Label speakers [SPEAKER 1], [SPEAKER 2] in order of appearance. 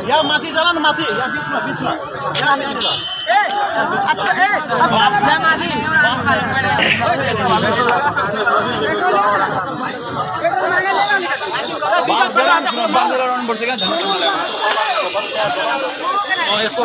[SPEAKER 1] या माथि जाला न माथि या बीचमा बीचमा यहाँ नि आइला या माथि एउटा बाँधेर रहनु पर्छ क्या यसको